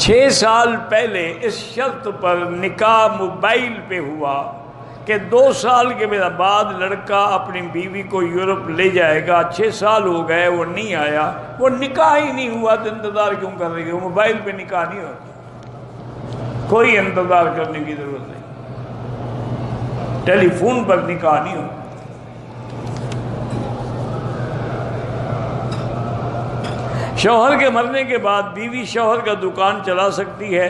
6 سال پہلے اس شرط پر نکاح موبائل پہ ہوا کہ 2 سال کے بعد لڑکا اپنی بیوی کو یورپ لے جائے گا. 6 سال ہو گئے وہ نہیں آیا, وہ نکاح ہی نہیں ہوا تو انتظار کیوں کر رہی ہے؟ موبائل پہ نکاح نہیں ہوتا, کوئی انتظار کرنے کی ضرورت نہیں, ٹیلی فون پر نکاح نہیں ہوتا. شوہر کے مرنے کے بعد بیوی شوہر کا دکان چلا سکتی ہے,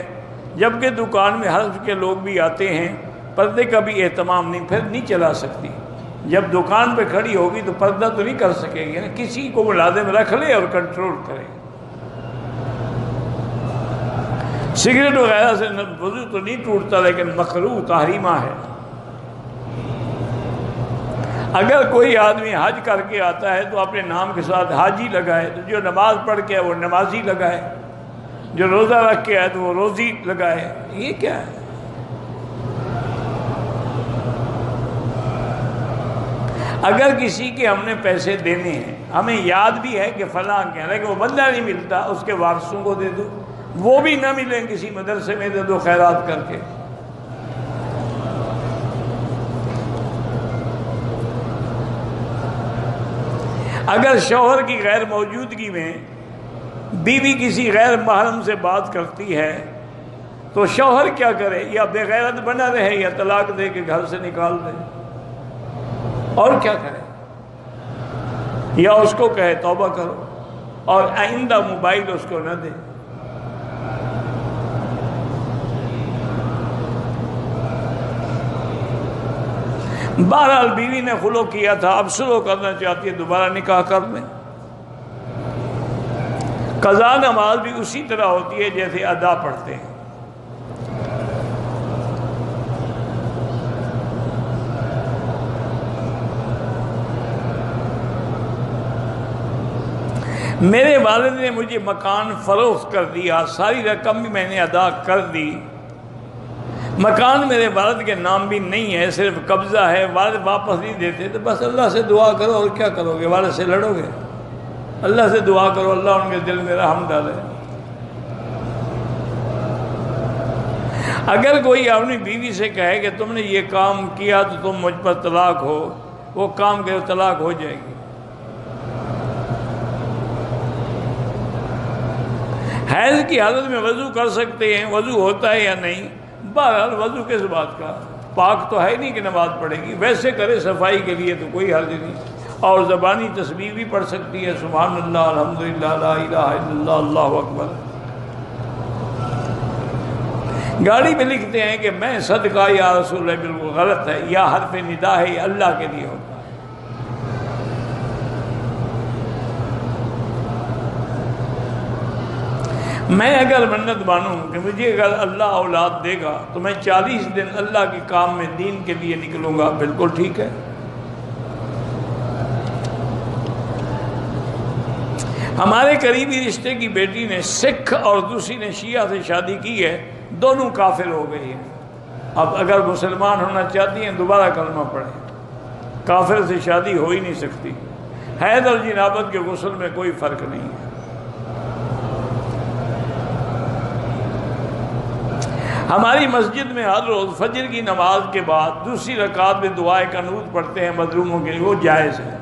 جبکہ دکان میں حلف کے لوگ بھی آتے ہیں. پردے کا بھی اہتمام نہیں, پھر نہیں چلا سکتی. جب دکان پہ کھڑی ہوگی تو پردہ تو نہیں کر سکے گی نا, کسی کو ملازم رکھ لے اور کنٹرول کرے. سگریٹ وغیرہ سے وضو تو نہیں ٹوٹتا, لیکن مکروہ تحریمہ ہے. اگر کوئی آدمی حج کر کے آتا ہے تو اپنے نام کے ساتھ حاجی لگائے, تو جو نماز پڑھ کے ہے وہ نمازی لگائے, جو روزہ رکھ کے آئے تو وہ روزی لگائے. یہ کیا ہے؟ اگر کسی کے ہم نے پیسے دینے ہیں, ہمیں یاد بھی ہے کہ فلاں کیا, لیکن وہ بندہ نہیں ملتا, اس کے وارثوں کو دے دو. وہ بھی نہ ملیں کسی مدرسے میں دے دو خیرات کر کے. اگر شوہر کی غیر موجودگی میں بیوی کسی غیر محرم سے بات کرتی ہے تو شوہر کیا کرے؟ یا بے غیرت بنا رہے یا طلاق دے کے گھر سے نکال دے, اور کیا کرے؟ یا اس کو کہے توبہ کرو اور آئندہ موبائل اس کو نہ دے. بہرحال بیوی نے خلو کیا تھا, اب سلو کرنا چاہتی ہے, دوبارہ نکاح کر لیں. قضا نماز بھی اسی طرح ہوتی ہے جیسے ادا پڑھتے ہیں. میرے والد نے مجھے مکان فروخت کر دیا, ساری رقم بھی میں نے ادا کر دی. مکان میرے والد کے نام بھی نہیں ہے, صرف قبضہ ہے, والد واپس نہیں دیتے. تو بس اللہ سے دعا کرو, اور کیا کرو گے؟ والد سے لڑو گے؟ اللہ سے دعا کرو اللہ ان کے دل میں رحم ڈالے. اگر کوئی اپنی بیوی سے کہے کہ تم نے یہ کام کیا تو تم مجھ پر طلاق ہو, وہ کام کرے طلاق ہو جائے گی. حیض کی حالت میں وضو کر سکتے ہیں, وضو ہوتا ہے یا نہیں؟ بہرحال وضو کس بات کا, پاک تو ہے نہیں کہ نماز پڑھے گی. ویسے کرے صفائی کے لیے تو کوئی حرج نہیں, اور زبانی تسبیح بھی پڑھ سکتی ہے, سبحان اللہ, الحمدللہ, لا الہ الا اللہ, اللہ اکبر. گاڑی میں لکھتے ہیں کہ میں صدقہ یا رسول اللہ, بالکل غلط ہے. یا حرف ندا ہے, یہ اللہ کے لیے ہوتا ہے. میں اگر منت مانوں کہ مجھے اگر اللہ اولاد دے گا تو میں 40 دن اللہ کے کام میں دین کے لیے نکلوں گا, بالکل ٹھیک ہے. ہمارے قریبی رشتے کی بیٹی نے سکھ اور دوسری نے شیعہ سے شادی کی ہے, دونوں کافر ہو گئی ہیں. اب اگر مسلمان ہونا چاہتی ہیں دوبارہ کلمہ پڑھیں, کافر سے شادی ہو ہی نہیں سکتی. حیض اور جنابت کے غسل میں کوئی فرق نہیں ہے. ہماری مسجد میں ہر روز فجر کی نماز کے بعد دوسری رکعت میں دعائے قنوت پڑھتے ہیں مظلوموں کے لیے, وہ جائز ہے.